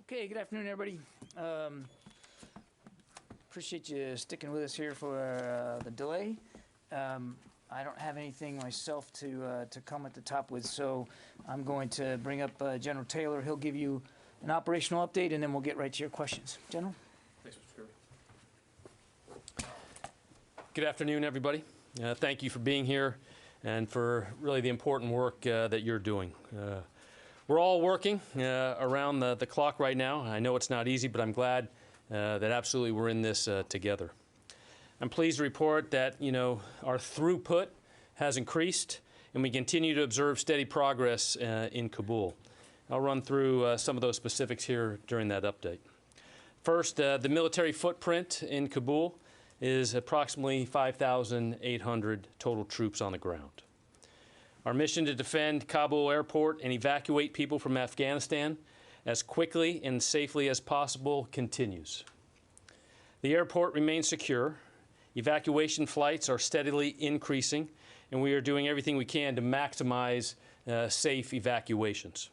Okay, good afternoon, everybody. Appreciate you sticking with us here for the delay. I don't have anything myself to come at the top with, so I'm going to bring up General Taylor. He'll give you an operational update, and then we'll get right to your questions. General? Thanks, Mr. Kirby. Good afternoon, everybody. Thank you for being here and for really the important work that you're doing. We're all working around the clock right now. I know it's not easy, but I'm glad that absolutely we're in this together. I'm pleased to report that, our throughput has increased, and we continue to observe steady progress in Kabul. I'll run through some of those specifics here during that update. First, the military footprint in Kabul is approximately 5,800 total troops on the ground. Our mission to defend Kabul airport and evacuate people from Afghanistan as quickly and safely as possible continues. The airport remains secure. Evacuation flights are steadily increasing, and we are doing everything we can to maximize safe evacuations.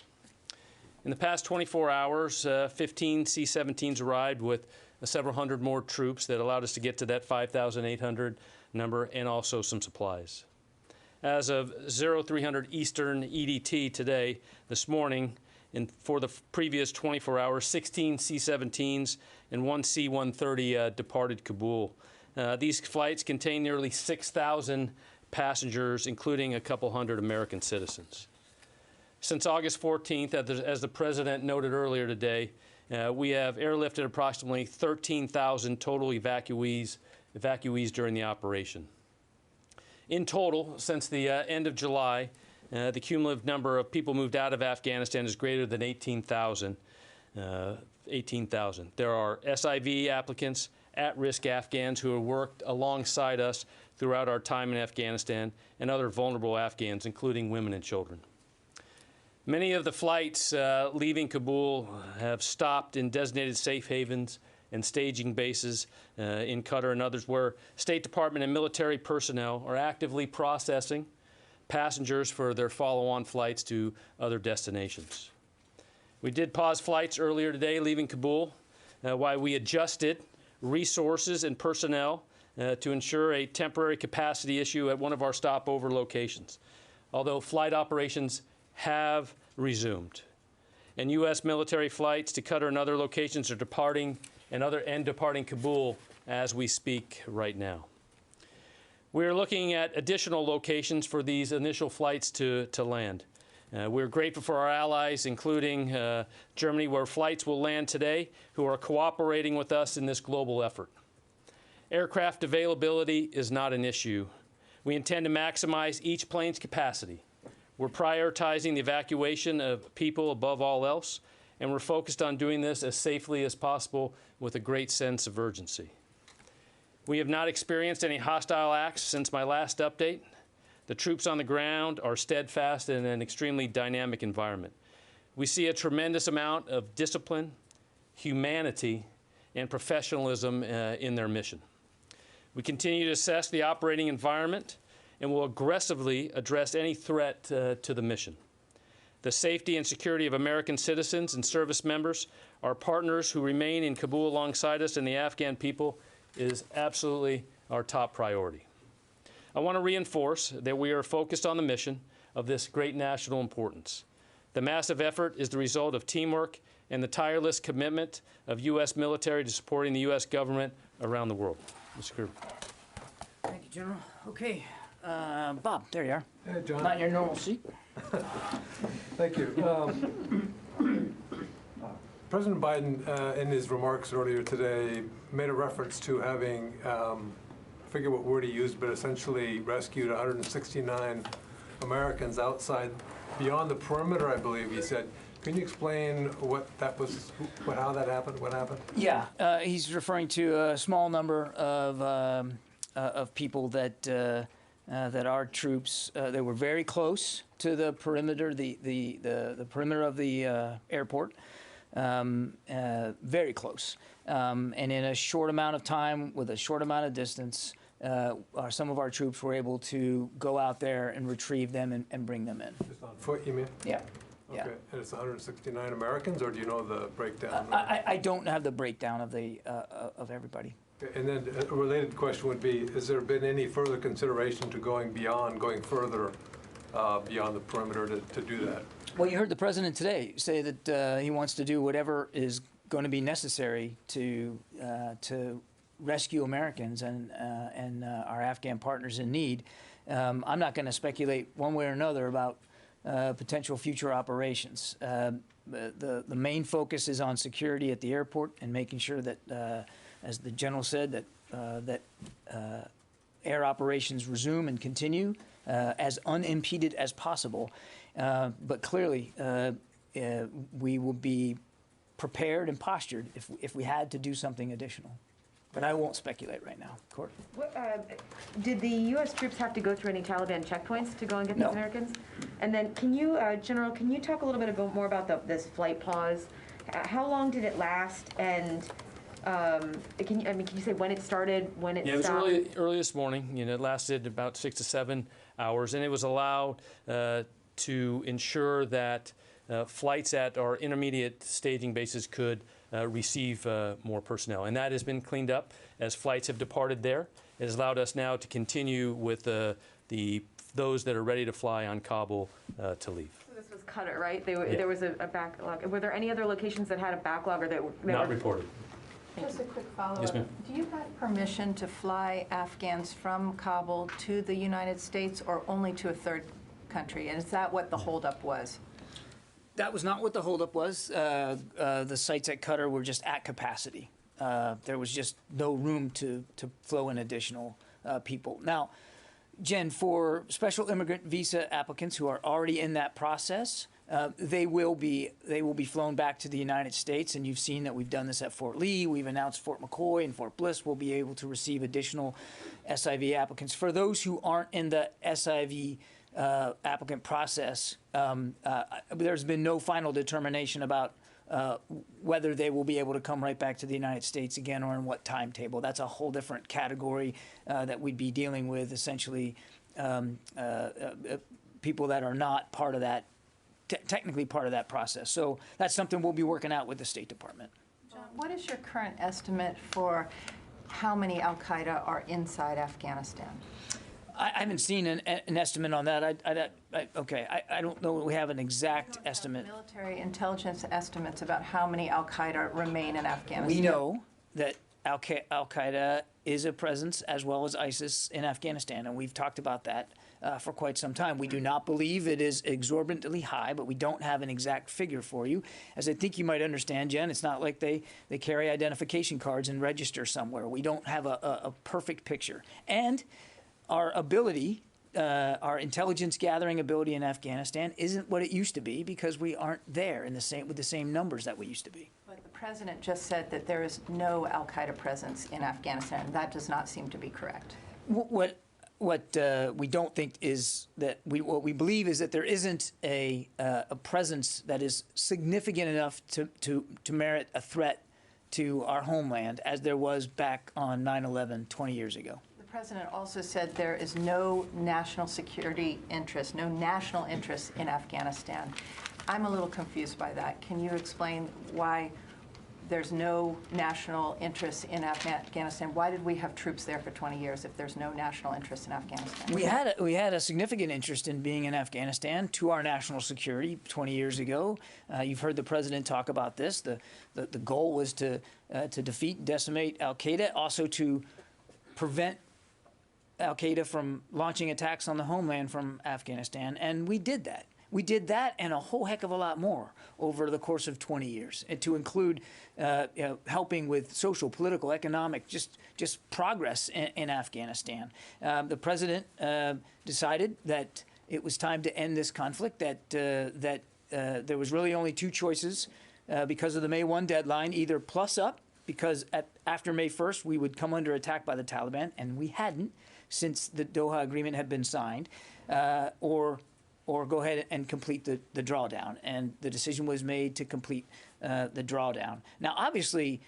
In the past 24 hours, 15 C-17s arrived with several hundred more troops that allowed us to get to that 5,800 number, and also some supplies. As of 0300 Eastern EDT today, this morning, and for the previous 24 hours, 16 C-17s and 1 C-130 departed Kabul. These flights contain nearly 6,000 passengers, including a couple hundred American citizens. Since August 14th, as the President noted earlier today, we have airlifted approximately 13,000 total evacuees during the operation. In total, since the end of July, the cumulative number of people moved out of Afghanistan is greater than 18,000. There are SIV applicants, at-risk Afghans who have worked alongside us throughout our time in Afghanistan, and other vulnerable Afghans, including women and children. Many of the flights leaving Kabul have stopped in designated safe havens and staging bases in Qatar and others, where State Department and military personnel are actively processing passengers for their follow-on flights to other destinations. We did pause flights earlier today leaving Kabul while we adjusted resources and personnel to ensure a temporary capacity issue at one of our stopover locations, although flight operations have resumed. And U.S. military flights to Qatar and other locations are departing Kabul as we speak right now. We are looking at additional locations for these initial flights to land. We're grateful for our allies, including Germany, where flights will land today, who are cooperating with us in this global effort. Aircraft availability is not an issue. We intend to maximize each plane's capacity. We're prioritizing the evacuation of people above all else, and we're focused on doing this as safely as possible with a great sense of urgency. We have not experienced any hostile acts since my last update. The troops on the ground are steadfast in an extremely dynamic environment. We see a tremendous amount of discipline, humanity, and professionalism in their mission. We continue to assess the operating environment and will aggressively address any threat to the mission. The safety and security of American citizens and service members, our partners who remain in Kabul alongside us, and the Afghan people is absolutely our top priority. I want to reinforce that we are focused on the mission of this great national importance. The massive effort is the result of teamwork and the tireless commitment of U.S. military to supporting the U.S. government around the world. Mr. Kirby. Thank you, General. Okay. Bob, there you are. Hey, John. Not your normal seat. Thank you. President Biden, in his remarks earlier today, made a reference to having, I forget what word he used, but essentially rescued 169 Americans outside, beyond the perimeter, I believe he said. Can you explain what that was, how that happened, what happened? Yeah, he's referring to a small number of people that our troops, they were very close to the perimeter, the perimeter of the airport, very close. And in a short amount of time, with a short amount of distance, some of our troops were able to go out there and retrieve them and bring them in. Just on foot, you mean? Yeah. Okay, Yeah. and it's 169 Americans, or do you know the breakdown? I don't have the breakdown of the of everybody. Okay, and then a related question would be, has there been any further consideration to going further beyond the perimeter to do that? Well, you heard the president today say that he wants to do whatever is going to be necessary to rescue Americans and our Afghan partners in need. I'm not going to speculate one way or another about potential future operations. The main focus is on security at the airport and making sure that, as the general said, that air operations resume and continue as unimpeded as possible. But clearly, we will be prepared and postured if we had to do something additional. But I won't speculate right now. Court. Did the U.S. troops have to go through any Taliban checkpoints to go and get No. these Americans? And then, can you, General, can you talk a little bit more about this flight pause? How long did it last? And can you say when it started, when it stopped? It was early this morning. It lasted about 6 to 7 hours, and it was allowed to ensure that flights at our intermediate staging bases could receive more personnel. And that has been cleaned up as flights have departed there. It has allowed us now to continue with those that are ready to fly on Kabul to leave. So this was Qatar, right? There was a backlog. Were there any other locations that had a backlog or that Not reported. Just a quick follow-up. Yes, ma'am. Do you have permission to fly Afghans from Kabul to the United States or only to a third country? And is that what the holdup was? That was not what the holdup was. The sites at Qatar were just at capacity. There was just no room to flow in additional people. Now, Jen, for special immigrant visa applicants who are already in that process, they will be flown back to the United States, and you've seen that we've done this at Fort Lee. We've announced Fort McCoy and Fort Bliss will be able to receive additional SIV applicants. For those who aren't in the SIV applicant process, there's been no final determination about whether they will be able to come right back to the United States again or in what timetable. That's a whole different category that we'd be dealing with, essentially people that are not part of that, technically part of that process. So that's something we'll be working out with the State Department. John, what is your current estimate for how many al-Qaeda are inside Afghanistan? I haven't seen an estimate on that. I don't know that we have an exact estimate. Military intelligence estimates about how many al-Qaeda remain in Afghanistan. We know that al-Qaeda is a presence, as well as ISIS, in Afghanistan, and we've talked about that for quite some time. We do not believe it is exorbitantly high, but we don't have an exact figure for you. As I think you might understand, Jen, it's not like they carry identification cards and register somewhere. We don't have a perfect picture. And our ability, our intelligence gathering ability in Afghanistan isn't what it used to be because we aren't there with the same numbers that we used to be. But the president just said that there is no al-Qaeda presence in Afghanistan. That does not seem to be correct. What we don't think is that what we believe is that there isn't a presence that is significant enough to merit a threat to our homeland as there was back on 9/11 20 years ago. The president also said there is no national security interest, no national interest in Afghanistan. I'm a little confused by that. Can you explain why there's no national interest in Afghanistan? Why did we have troops there for 20 years if there's no national interest in Afghanistan? We had a significant interest in being in Afghanistan to our national security 20 years ago. You've heard the president talk about this. The goal was to defeat, decimate al-Qaeda, also to prevent al-Qaeda from launching attacks on the homeland from Afghanistan, and we did that. We did that and a whole heck of a lot more over the course of 20 years, and to include helping with social, political, economic, just progress in Afghanistan. The president decided that it was time to end this conflict, that there was really only two choices because of the May 1 deadline, either plus up, because after May 1st we would come under attack by the Taliban, and we hadn't since the Doha Agreement had been signed, or go ahead and complete the drawdown. And the decision was made to complete the drawdown. Now, obviously,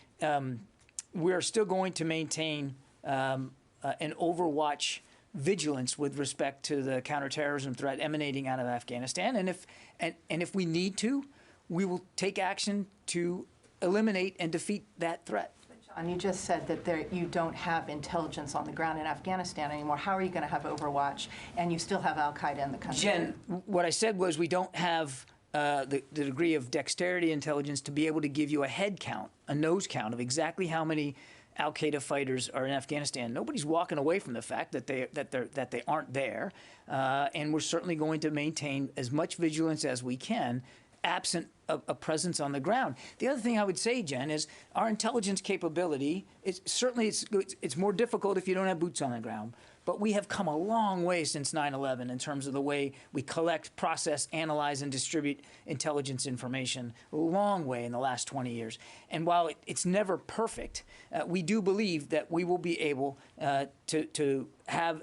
we're still going to maintain an overwatch vigilance with respect to the counterterrorism threat emanating out of Afghanistan. And if we need to, we will take action to eliminate and defeat that threat. John, you just said that you don't have intelligence on the ground in Afghanistan anymore. How are you going to have overwatch and you still have al-Qaeda in the country? Jen, what I said was we don't have the degree of dexterity intelligence to be able to give you a head count, a nose count of exactly how many Al-Qaeda fighters are in Afghanistan. Nobody's walking away from the fact that they aren't there, and we're certainly going to maintain as much vigilance as we can, absent a presence on the ground. The other thing I would say, Jen, is our intelligence capability. It's more difficult if you don't have boots on the ground. But we have come a long way since 9/11 in terms of the way we collect, process, analyze, and distribute intelligence information. A long way in the last 20 years. And while it's never perfect, we do believe that we will be able to have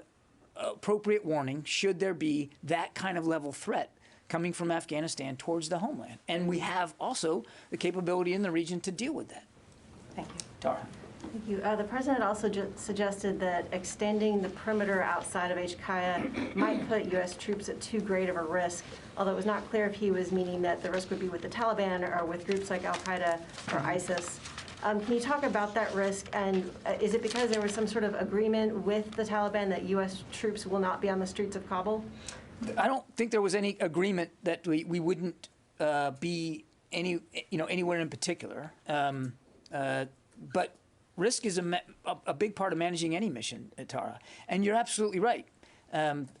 appropriate warning should there be that kind of level threat coming from Afghanistan towards the homeland. And we have also the capability in the region to deal with that. Thank you. Tara. Thank you. The president also suggested that extending the perimeter outside of Kaya might put U.S. troops at too great of a risk, although it was not clear if he was meaning that the risk would be with the Taliban or with groups like Al-Qaeda or ISIS. Can you talk about that risk, and is it because there was some sort of agreement with the Taliban that U.S. troops will not be on the streets of Kabul? I don't think there was any agreement that we wouldn't be anywhere in particular, but risk is a big part of managing any mission, Tara. And you're absolutely right.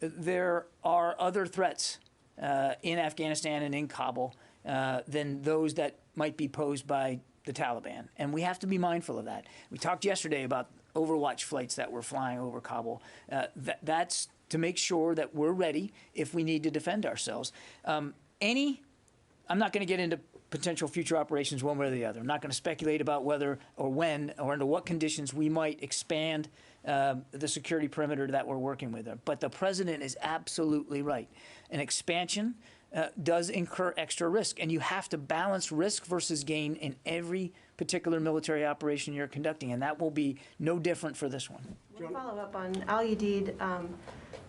There are other threats in Afghanistan and in Kabul than those that might be posed by the Taliban. And we have to be mindful of that. We talked yesterday about Overwatch flights that were flying over Kabul. That's to make sure that we're ready if we need to defend ourselves. I'm not going to get into potential future operations one way or the other. I'm not going to speculate about whether or when or under what conditions we might expand the security perimeter that we're working with. But the president is absolutely right. An expansion does incur extra risk, and you have to balance risk versus gain in every particular military operation you're conducting, and that will be no different for this one. One follow-up on Al-Udeid.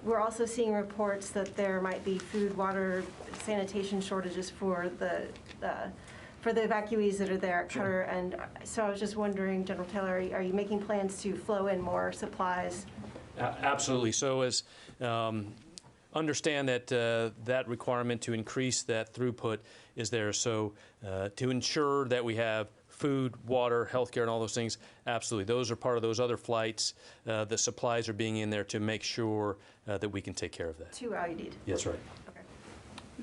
We're also seeing reports that there might be food, water, sanitation shortages for the evacuees that are there at Qatar. And so I was just wondering, General Taylor, are you making plans to flow in more supplies? Absolutely. So as understand that that requirement to increase that throughput is there. So to ensure that we have food, water, healthcare, and all those things, absolutely. Those are part of those other flights. The supplies are being in there to make sure that we can take care of that. To Al-Udeid? That's right. Okay.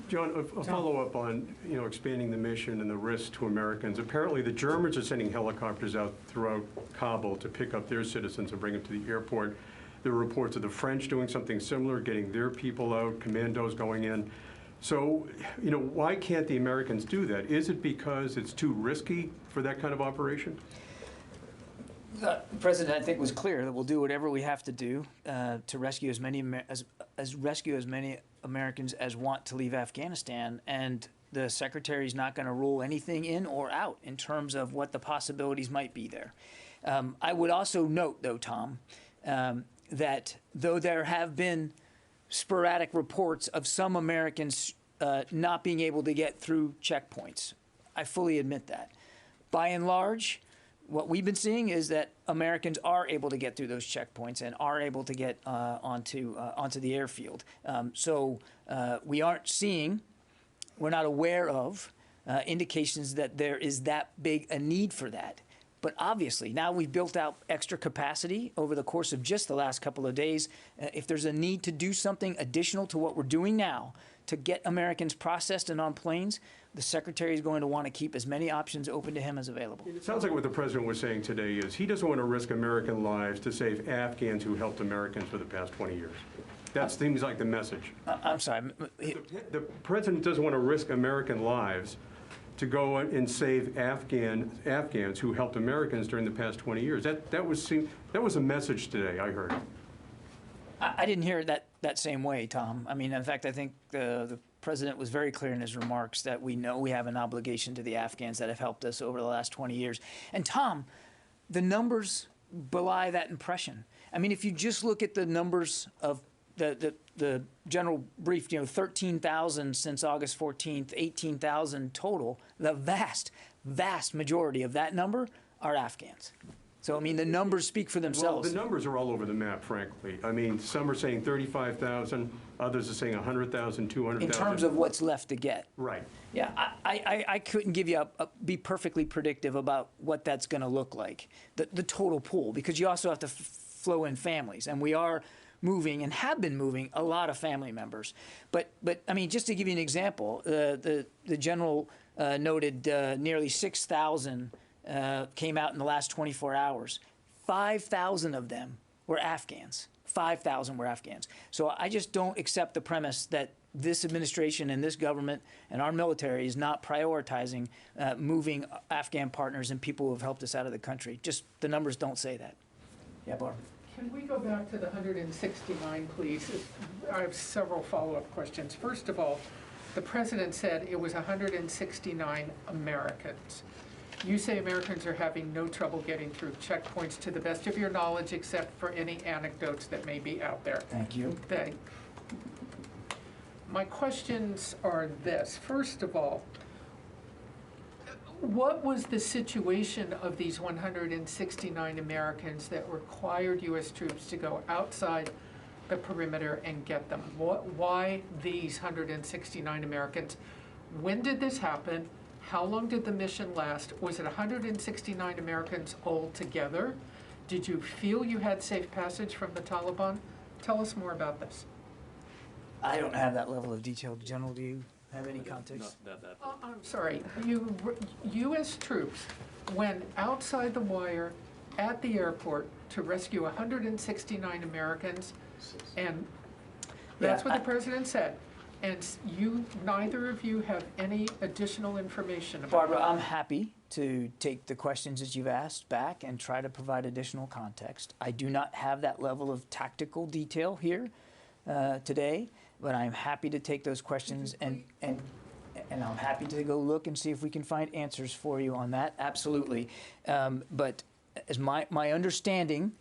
John, a follow-up on expanding the mission and the risk to Americans. Apparently, the Germans are sending helicopters out throughout Kabul to pick up their citizens and bring them to the airport. There are reports of the French doing something similar, getting their people out, commandos going in. So, why can't the Americans do that? Is it because it's too risky for that kind of operation? The president, I think, was clear that we'll do whatever we have to do to rescue as many Americans as want to leave Afghanistan, and the secretary is not going to rule anything in or out in terms of what the possibilities might be there. I would also note, though, Tom, that though there have been sporadic reports of some Americans not being able to get through checkpoints, I fully admit that. By and large, what we've been seeing is that Americans are able to get through those checkpoints and are able to get onto the airfield. So we aren't seeing, we're not aware of indications that there is that big a need for that. But obviously, now we've built out extra capacity over the course of just the last couple of days. If there's a need to do something additional to what we're doing now to get Americans processed and on planes, the secretary is going to want to keep as many options open to him as available. It sounds like what the president was saying today is he doesn't want to risk American lives to save Afghans who helped Americans for the past 20 years. That seems like the message. I'm sorry. The president doesn't want to risk American lives to go and save Afghans who helped Americans during the past 20 years. That was a message today, I heard. I didn't hear it that same way, Tom. I mean, in fact, I think the president was very clear in his remarks that we know we have an obligation to the Afghans that have helped us over the last 20 years. And Tom, the numbers belie that impression. I mean, if you just look at the numbers of the general brief, 13,000 since August 14th, 18,000 total, the vast majority of that number are Afghans. So, I mean, the numbers speak for Well, themselves. the numbers are all over the map, frankly. I mean, some are saying 35,000, others are saying 100,000, 200,000. In terms of what's left to get. Right. Yeah, I couldn't give you be perfectly predictive about what that's going to look like, the total pool, because you also have to flow in families, and we are moving and have been moving a lot of family members. But I mean, just to give you an example, the general noted nearly 6,000 came out in the last 24 hours. 5,000 of them were Afghans. 5,000 were Afghans. So I just don't accept the premise that this administration and this government and our military is not prioritizing moving Afghan partners and people who have helped us out of the country. Just the numbers don't say that. Yeah, Barb. Can we go back to the 169, please? I have several follow-up questions. First of all, the president said it was 169 Americans. You say Americans are having no trouble getting through checkpoints to the best of your knowledge, except for any anecdotes that may be out there. Thank you. My questions are this. First of all, what was the situation of these 169 Americans that required U.S. troops to go outside the perimeter and get them? Why these 169 Americans? When did this happen? How long did the mission last? Was it 169 Americans altogether? Did you feel you had safe passage from the Taliban? Tell us more about this. I don't have that level of detail. General, do you have any context? I'm sorry. U.S. troops went outside the wire at the airport to rescue 169 Americans, and that's what the president said. And neither of you have any additional information about Barbara, that. I'm happy to take the questions that you've asked back and try to provide additional context. I do not have that level of tactical detail here today, but I'm happy to take those questions and I'm happy to go look and see if we can find answers for you on that. Absolutely. But as my understanding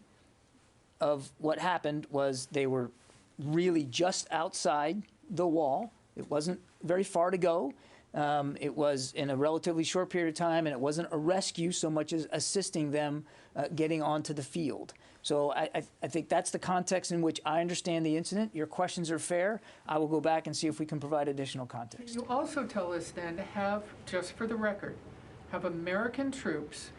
of what happened was they were really just outside the wall. It wasn't very far to go. It was in a relatively short period of time, and it wasn't a rescue so much as assisting them getting onto the field. So I think that's the context in which I understand the incident. Your questions are fair. I will go back and see if we can provide additional context. Can you also tell us then, just for the record, have American troops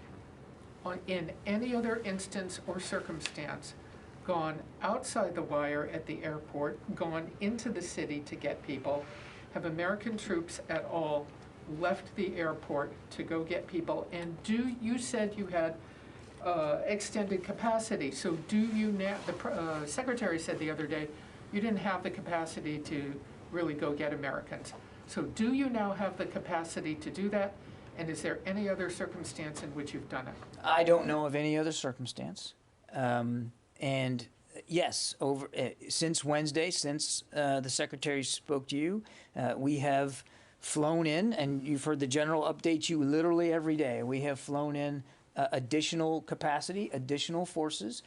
in any other instance or circumstance gone outside the wire at the airport, gone into the city to get people? Have American troops at all left the airport to go get people? And you said you had extended capacity, so do you now, the secretary said the other day, you didn't have the capacity to really go get Americans. So do you now have the capacity to do that? And is there any other circumstance in which you've done it? I don't know of any other circumstance. And yes, since Wednesday, since the secretary spoke to you, we have flown in, and you've heard the general update you literally every day. We have flown in additional capacity, additional forces.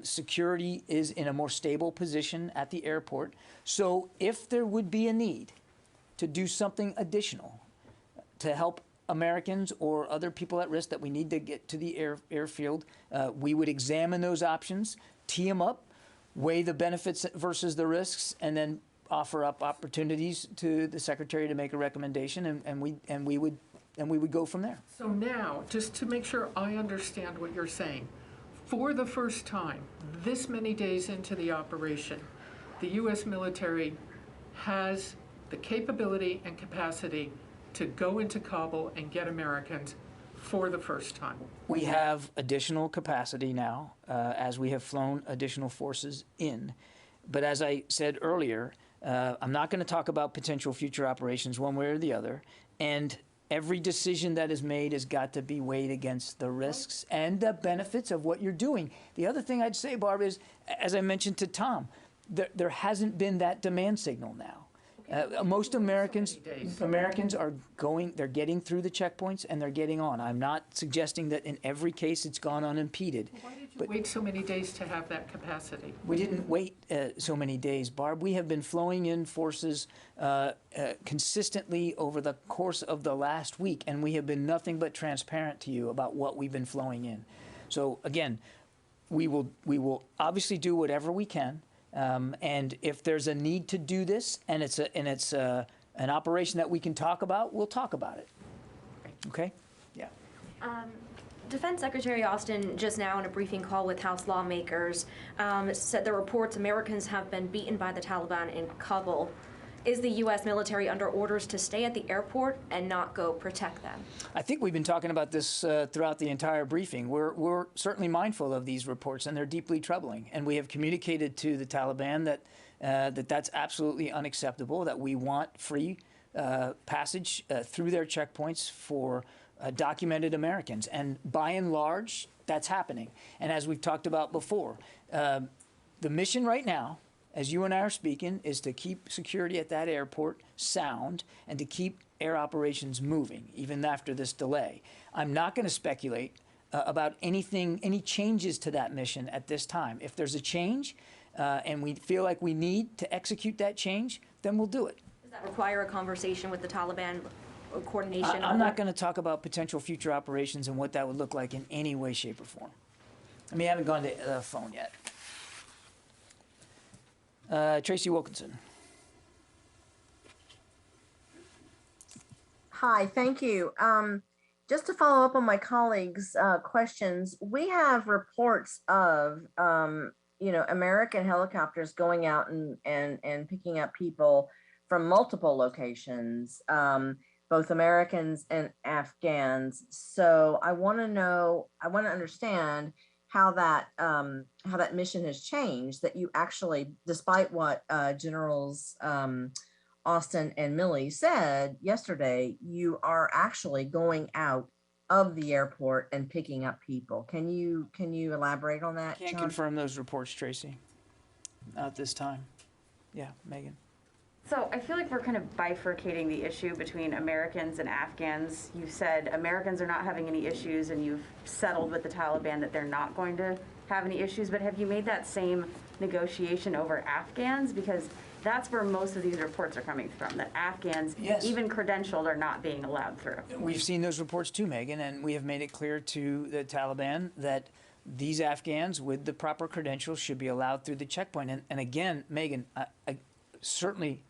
Security is in a more stable position at the airport. So if there would be a need to do something additional to help Americans or other people at risk that we need to get to the airfield, we would examine those options, tee them up, weigh the benefits versus the risks, and then offer up opportunities to the secretary to make a recommendation, and we would go from there. So now, just to make sure I understand what you're saying, for the first time, this many days into the operation, the U.S. military has the capability and capacity to go into Kabul and get Americans for the first time. We have additional capacity now as we have flown additional forces in. But as I said earlier, I'm not going to talk about potential future operations one way or the other. And every decision that is made has got to be weighed against the risks and the benefits of what you're doing. The other thing I'd say, Barb, is, as I mentioned to Tom, there hasn't been that demand signal now. Most Americans are they're getting through the checkpoints and they're getting on. I'm not suggesting that in every case it's gone unimpeded. Why did you wait so many days to have that capacity? We didn't wait so many days, Barb. We have been flowing in forces consistently over the course of the last week, and we have been nothing but transparent to you about what we've been flowing in. So again, we will obviously do whatever we can, and if there's a need to do this, and it's an operation that we can talk about, we'll talk about it. Okay? Yeah. Defense Secretary Austin just now in a briefing call with House lawmakers said the reports Americans have been beaten by the Taliban in Kabul. Is the U.S. military under orders to stay at the airport and not go protect them? I think we've been talking about this throughout the entire briefing. We're certainly mindful of these reports, and they're deeply troubling. And we have communicated to the Taliban that that's absolutely unacceptable, that we want free passage through their checkpoints for documented Americans. And by and large, that's happening. And as we've talked about before, the mission right now, as you and I are speaking, is to keep security at that airport sound and to keep air operations moving, even after this delay. I'm not going to speculate about any changes to that mission at this time. If there's a change and we feel like we need to execute that change, then we'll do it. Does that require a conversation with the Taliban, or coordination? I'm not going to talk about potential future operations and what that would look like in any way, shape, or form. I mean, I haven't gone to the phone yet. Tracy Wilkinson. Hi, thank you. Just to follow up on my colleagues' questions, we have reports of American helicopters going out and picking up people from multiple locations, both Americans and Afghans. So I want to understand how that mission has changed, that you actually, despite what Generals Austin and Milley said yesterday, you are actually going out of the airport and picking up people. Can you elaborate on that? Can't confirm those reports, Tracy. Not at this time. Yeah, Megan. So I feel like we're kind of bifurcating the issue between Americans and Afghans. You said Americans are not having any issues, and you've settled with the Taliban that they're not going to have any issues, but have you made that same negotiation over Afghans? Because that's where most of these reports are coming from, that Afghans, yes, even credentialed, are not being allowed through. We've seen those reports too, Megan, and we have made it clear to the Taliban that these Afghans with the proper credentials should be allowed through the checkpoint. And again, Megan, I certainly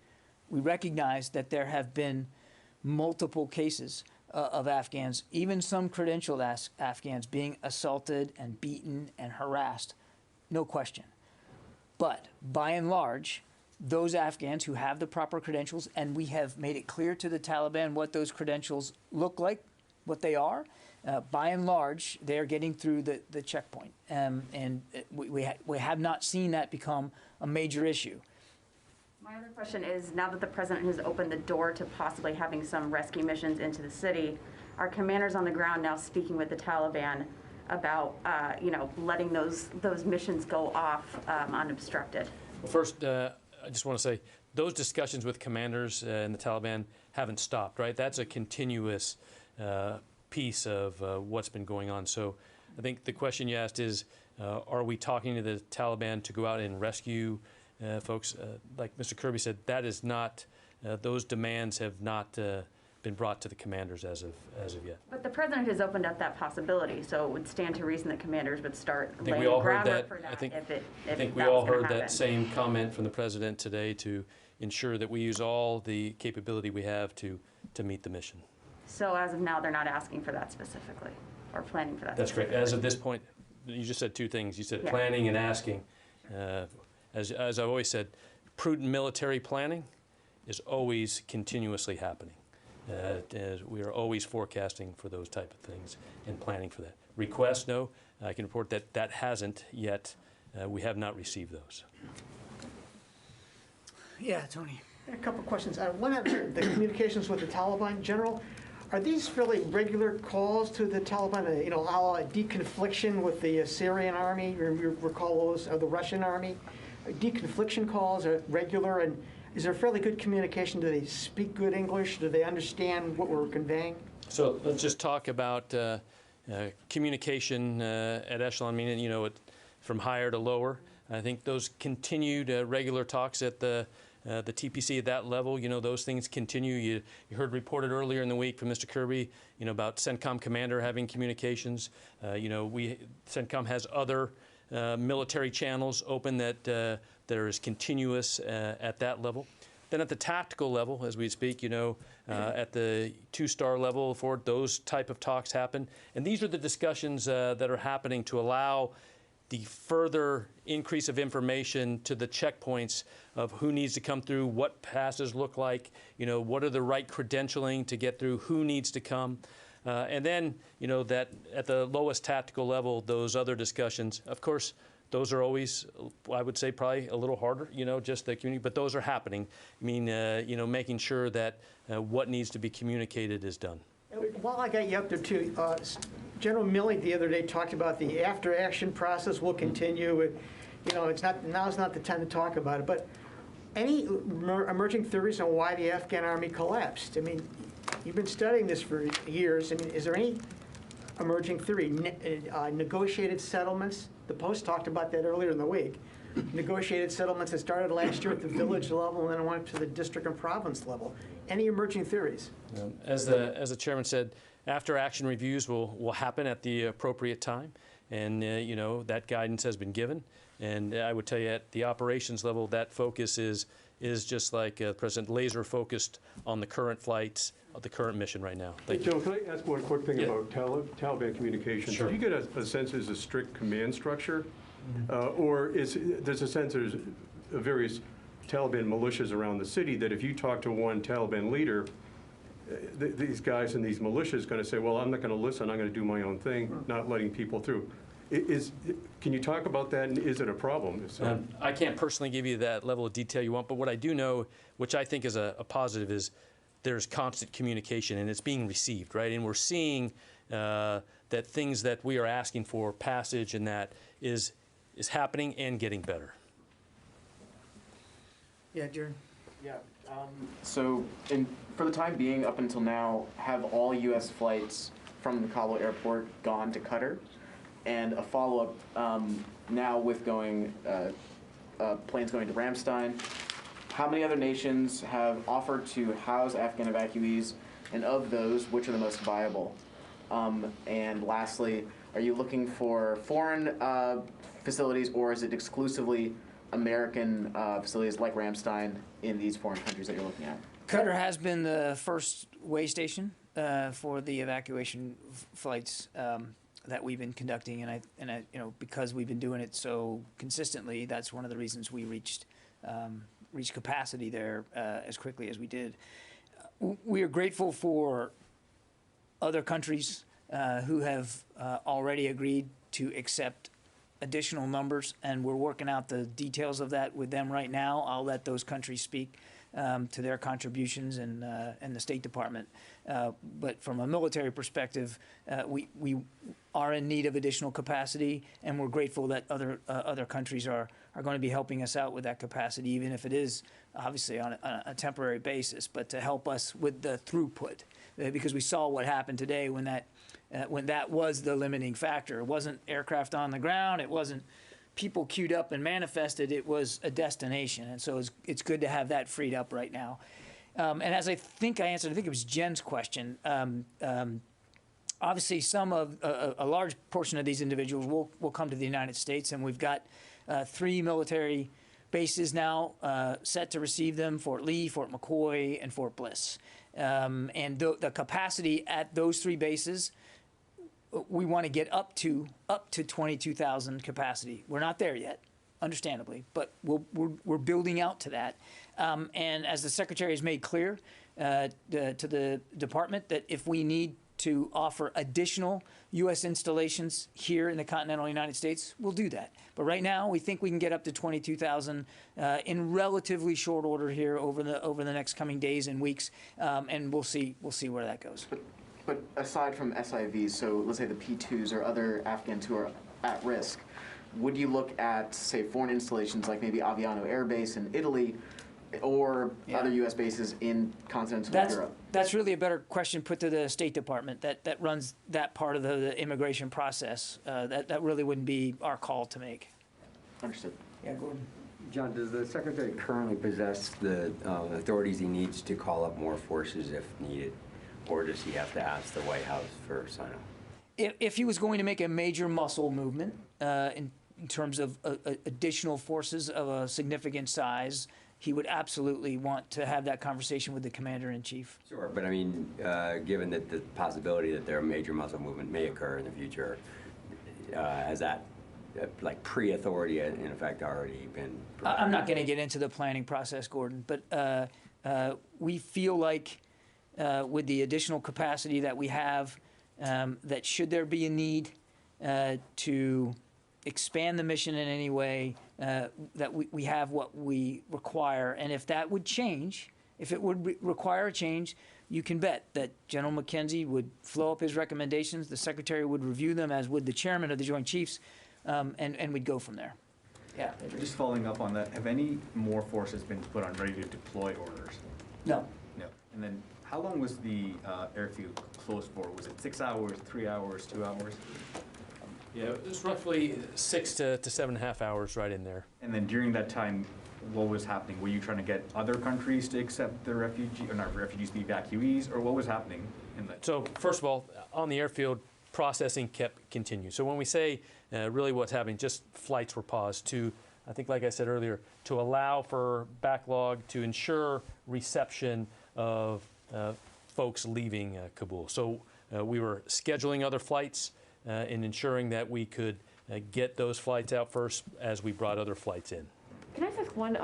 we recognize that there have been multiple cases of Afghans, even some credentialed Afghans, being assaulted and beaten and harassed, no question. But by and large, those Afghans who have the proper credentials, and we have made it clear to the Taliban what those credentials look like, what they are, by and large, they are getting through the checkpoint. And we have not seen that become a major issue. My other question is, now that the president has opened the door to possibly having some rescue missions into the city, are commanders on the ground now speaking with the Taliban about, letting those missions go off unobstructed? Well, first, I just want to say those discussions with commanders and the Taliban haven't stopped, right? That's a continuous piece of what's been going on. So I think the question you asked is, are we talking to the Taliban to go out and rescue folks? Like Mr. Kirby said, that is not, those demands have not been brought to the commanders as of yet. But the president has opened up that possibility, so it would stand to reason that commanders would start I think laying we all heard groundwork that. for that. I think we all heard that same comment from the president today, to ensure that we use all the capability we have to meet the mission. So as of now, they're not asking for that specifically, or planning for that. That's great. As of this point, you just said two things. You said planning and asking. As I've always said, prudent military planning is always continuously happening. We are always forecasting for those type of things and planning for that. Requests, no. I can report that that hasn't yet. We have not received those. Yeah, Tony. A couple of questions. One of the communications with the Taliban, General, are these fairly regular calls to the Taliban, a la deconfliction with the Syrian army, you recall those, or the Russian army? Deconfliction calls are regular, and is there fairly good communication? Do they speak good English? Do they understand what we're conveying? So let's just talk about communication at echelon, meaning, from higher to lower. I think those continued regular talks at the the TPC at that level, those things continue. You heard reported earlier in the week from Mr. Kirby, about CENTCOM commander having communications. CENTCOM has other military channels open that there is continuous at that level. Then at the tactical level, as we speak, at the 2-star level, for those type of talks happen. And these are the discussions that are happening to allow the further increase of information to the checkpoints of who needs to come through, what passes look like, what are the right credentialing to get through, who needs to come. And then, that at the lowest tactical level, those other discussions, of course, those are always, I would say, probably a little harder, just the community, but those are happening. I mean, making sure that what needs to be communicated is done. While I got you up there too, General Milley the other day talked about the after-action process will continue. Now's not the time to talk about it, but any emerging theories on why the Afghan army collapsed? I mean, you've been studying this for years. I mean, is there any emerging theory? Negotiated settlements? The Post talked about that earlier in the week. Negotiated settlements that started last year at the village level and then went to the district and province level. Any emerging theories? As the chairman said, after-action reviews will happen at the appropriate time, and that guidance has been given. And I would tell you, at the operations level, that focus is just like the President, laser focused on the current flights, of the current mission right now. Thank you. Joe, can I ask one quick thing about Taliban communications? Sure. Do you get a sense there's a strict command structure, or there's a sense there's various Taliban militias around the city that if you talk to one Taliban leader, these guys in these militias going to say, well, I'm not going to listen, I'm going to do my own thing, not letting people through. Can you talk about that, and is it a problem? I can't personally give you that level of detail you want, but what I do know, which I think is a positive, is there's constant communication, and it's being received, right? And we're seeing that things that we are asking for, passage, and that is happening and getting better. Yeah, Jared. Yeah. So for the time being, up until now, have all U.S. flights from the Kabul airport gone to Qatar? And a follow-up now with planes going to Ramstein. How many other nations have offered to house Afghan evacuees? And of those, which are the most viable? And lastly, are you looking for foreign facilities, or is it exclusively American facilities like Ramstein in these foreign countries that you're looking at? Qatar has been the first way station for the evacuation flights that we've been conducting, and because we've been doing it so consistently, that's one of the reasons we reached capacity there as quickly as we did. We are grateful for other countries who have already agreed to accept additional numbers, and we're working out the details of that with them right now. I'll let those countries speak to their contributions and the State Department. But from a military perspective, we are in need of additional capacity, and we're grateful that other countries are going to be helping us out with that capacity, even if it is obviously on a temporary basis, but to help us with the throughput, because we saw what happened today when that was the limiting factor. It wasn't aircraft on the ground. It wasn't people queued up and manifested. It was a destination. And so it's good to have that freed up right now. And as I think I answered, I think it was Jen's question, obviously some of a large portion of these individuals will come to the United States, and we've got 3 military bases now set to receive them: Fort Lee, Fort McCoy, and Fort Bliss. And the capacity at those 3 bases, we want to get up to 22,000 capacity. We're not there yet, understandably, but we're building out to that. And as the Secretary has made clear to the Department, that if we need to offer additional U.S. installations here in the continental United States, we'll do that. But right now, we think we can get up to 22,000 in relatively short order here over the next coming days and weeks, and we'll see where that goes. But aside from SIVs, so let's say the P2s or other Afghans who are at risk, would you look at, say, foreign installations like maybe Aviano Air Base in Italy, or other U.S. bases in continental Europe? That's really a better question put to the State Department that runs that part of the immigration process. That really wouldn't be our call to make. Understood. Yeah, Gordon. John, does the Secretary currently possess the authorities he needs to call up more forces if needed? Or does he have to ask the White House for sign-off? If he was going to make a major muscle movement in terms of additional forces of a significant size, he would absolutely want to have that conversation with the commander-in-chief. Sure, but I mean, given that the possibility that there a major muscle movement may occur in the future, has that like pre-authority in effect already been prepared? I'm not going to get into the planning process, Gordon, but we feel like with the additional capacity that we have, that should there be a need to expand the mission in any way, that we have what we require. And if that would change, if it would require a change, you can bet that General McKenzie would flow up his recommendations, the Secretary would review them, as would the Chairman of the Joint Chiefs, and we'd go from there. Yeah. Just following up on that, have any more forces been put on ready to deploy orders? No. No. And then how long was the airfield closed for? Was it 6 hours, 3 hours, 2 hours? Yeah, it was roughly 6 to 7.5 hours right in there. And then during that time, what was happening? Were you trying to get other countries to accept the refugees, or not refugees, the evacuees, or what was happening in that? So first of all, on the airfield, processing kept continuing. So when we say really what's happening, just flights were paused to, I think like I said earlier, to allow for backlog, to ensure reception of folks leaving Kabul. So we were scheduling other flights and ensuring that we could get those flights out first as we brought other flights in. Can I just ask one,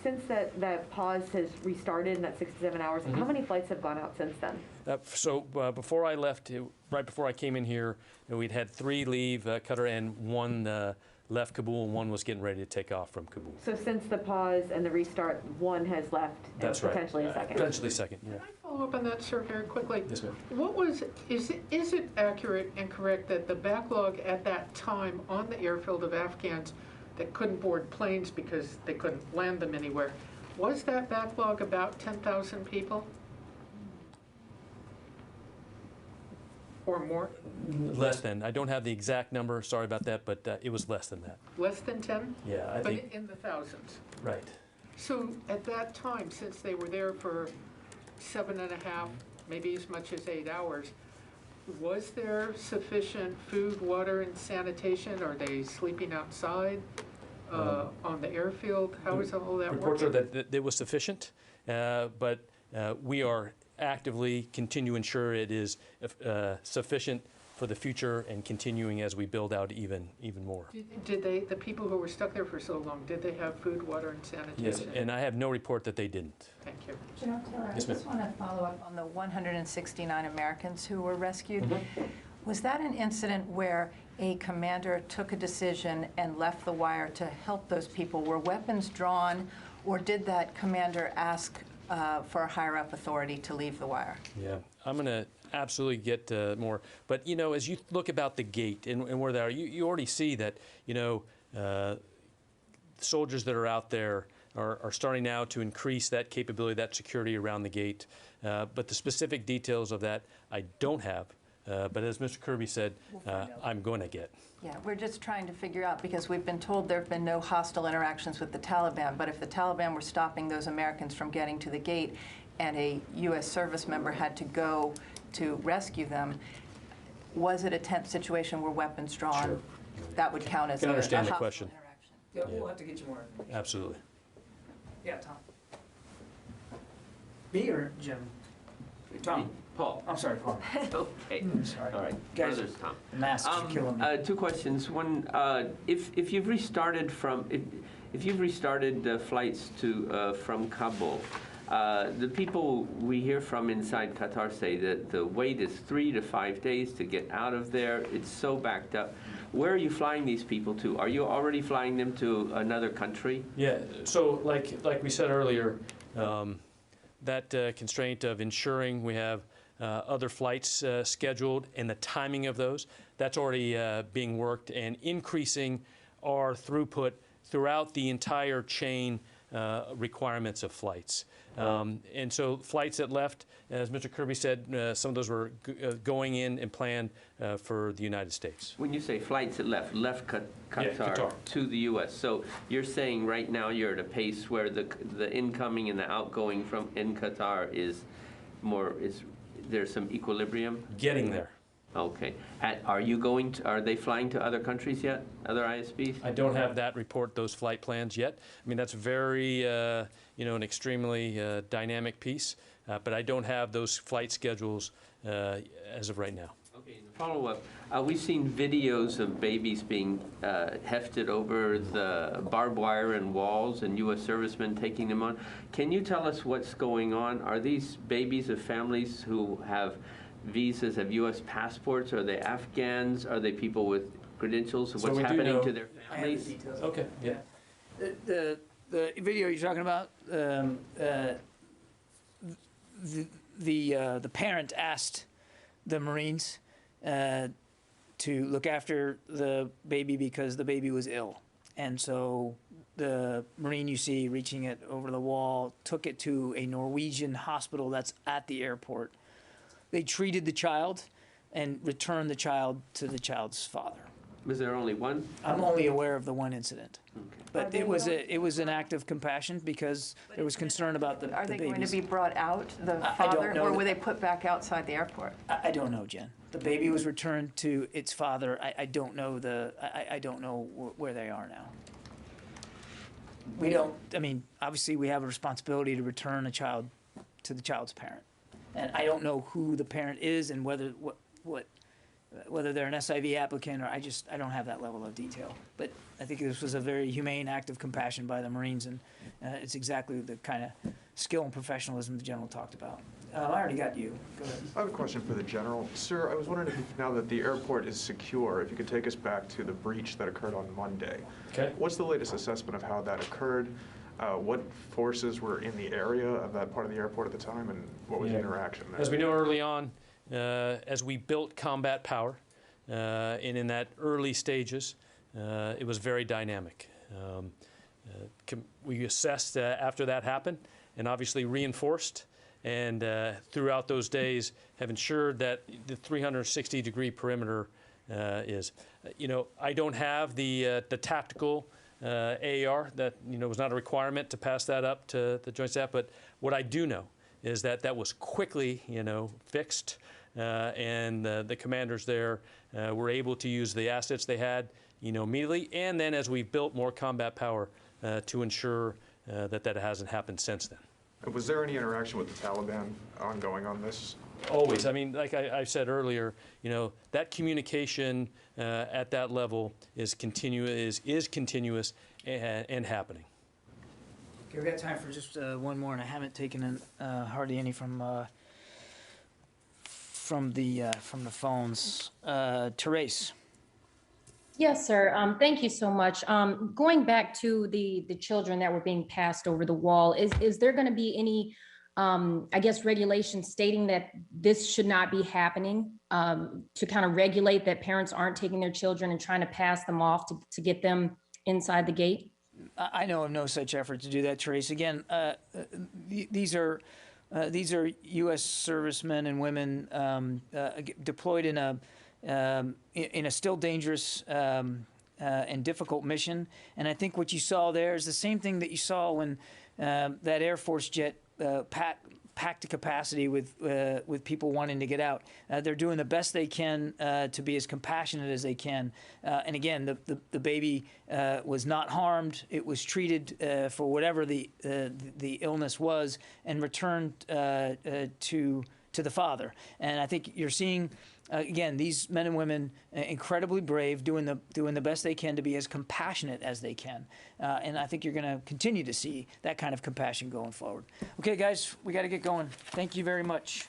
since that pause has restarted in that 6 to 7 hours, how many flights have gone out since then? So before I left, right before I came in here, we'd had 3 leave Qatar, and 1 left Kabul, and 1 was getting ready to take off from Kabul. So since the pause and the restart, 1 has left, That's and right. potentially a second? Potentially a second, yeah. Can I follow up on that, sir, very quickly? Yes, ma'am. Is it accurate and correct that the backlog at that time on the airfield of Afghans that couldn't board planes because they couldn't land them anywhere, was that backlog about 10,000 people? Or more? Less than. I don't have the exact number, sorry about that, but it was less than that. Less than 10? Yeah, I think. But in the thousands? Right. So at that time, since they were there for 7.5, maybe as much as 8 hours, was there sufficient food, water, and sanitation? Are they sleeping outside on the airfield? How is all that Reports are working? that it was sufficient, but we are actively continue to ensure it is sufficient for the future and continuing as we build out even more. Did the people who were stuck there for so long, did they have food, water, and sanitation? Yes, and I have no report that they didn't. Thank you. General Taylor, Yes, I just want to follow up on the 169 Americans who were rescued. Was that an incident where a commander took a decision and left the wire to help those people? Were weapons drawn, or did that commander ask for a higher up authority to leave the wire? Yeah, I'm going to absolutely get more. But, you know, as you look about the gate and where they are, you already see that, you know, soldiers that are out there are starting now to increase that capability, that security around the gate. But the specific details of that I don't have. But as Mr. Kirby said, I'm going to get. Yeah, we're just trying to figure out, because we've been told there have been no hostile interactions with the Taliban, but if the Taliban were stopping those Americans from getting to the gate and a U.S. service member had to go to rescue them, was it a tense situation where weapons drawn? Sure. That would count as I can understand the hostile question. interaction. Yeah, we'll have to get you more information. Absolutely. Yeah, Tom. Me or Jim? Tom. Paul. I'm sorry, Paul. Okay. Sorry. All right. Guys, Brothers, Tom. the masks are killing me. 2 questions. One, if you've restarted if you've restarted the flights to from Kabul, the people we hear from inside Qatar say that the wait is 3 to 5 days to get out of there. It's so backed up. Where are you flying these people to? Are you already flying them to another country? Yeah. So, like we said earlier, that constraint of ensuring we have other flights scheduled and the timing of those, that's already being worked, and increasing our throughput throughout the entire chain requirements of flights. And so flights that left, as Mr. Kirby said, some of those were going in and planned for the United States. When you say flights that left Qatar to the U.S., so you're saying right now you're at a pace where the incoming and the outgoing from in Qatar is there's some equilibrium? Getting there. Okay. Are they flying to other countries yet, other ISBs? I don't have that report, those flight plans yet. I mean, that's very, an extremely dynamic piece, but I don't have those flight schedules as of right now. Okay, follow up. We've seen videos of babies being hefted over the barbed wire and walls and U.S. servicemen taking them on. Can you tell us what's going on? Are these babies of families who have visas, have U.S. passports? Are they Afghans? Are they people with credentials? So what's happening to their I have the families? details. Okay, yeah. The video you're talking about, the parent asked the Marines to look after the baby because the baby was ill. And so the Marine you see reaching it over the wall took it to a Norwegian hospital that's at the airport. They treated the child and returned the child to the child's father. Was there only one? I'm only aware of the one incident. Okay. But it was an act of compassion because there was concern about the Are they babies. going to be brought out, the I don't father, know or that- were they put back outside the airport? I don't know, Jen. The baby was returned to its father. I don't know I don't know where they are now. We don't. I mean, obviously, we have a responsibility to return a child to the child's parent, and I don't know who the parent is and whether whether they're an SIV applicant or I don't have that level of detail. But I think this was a very humane act of compassion by the Marines, and it's exactly the kind of skill and professionalism the General talked about. I already got you. Go ahead. I have a question for the General. Sir, I was wondering if now that the airport is secure, if you could take us back to the breach that occurred on Monday. Okay. What's the latest assessment of how that occurred? What forces were in the area of that part of the airport at the time, and what was the interaction there? As we know early on, as we built combat power, and in that early stages, it was very dynamic. We assessed after that happened, and obviously reinforced, and throughout those days have ensured that the 360-degree perimeter is. I don't have the tactical AAR. That was not a requirement to pass that up to the Joint Staff. But what I do know is that that was quickly, fixed, and the commanders there were able to use the assets they had, immediately. And then as we built more combat power to ensure that hasn't happened since then. Was there any interaction with the Taliban ongoing on this? Always. I mean, like I said earlier, that communication at that level is continuous and happening. Okay, we got time for just one more, and I haven't taken in, hardly any from the phones. Therese. Yes, sir. Thank you so much. Going back to the children that were being passed over the wall, is there going to be any, regulations stating that this should not be happening, to kind of regulate that parents aren't taking their children and trying to pass them off to get them inside the gate? I know of no such effort to do that, Therese. Again, these are U.S. servicemen and women deployed in a still dangerous and difficult mission. And I think what you saw there is the same thing that you saw when that Air Force jet packed to capacity with people wanting to get out. They're doing the best they can to be as compassionate as they can. And again, the baby was not harmed. It was treated for whatever the illness was and returned to the father. And I think you're seeing, again, these men and women incredibly brave, doing the best they can to be as compassionate as they can. And I think you're going to continue to see that kind of compassion going forward. Okay, guys, we got to get going. Thank you very much.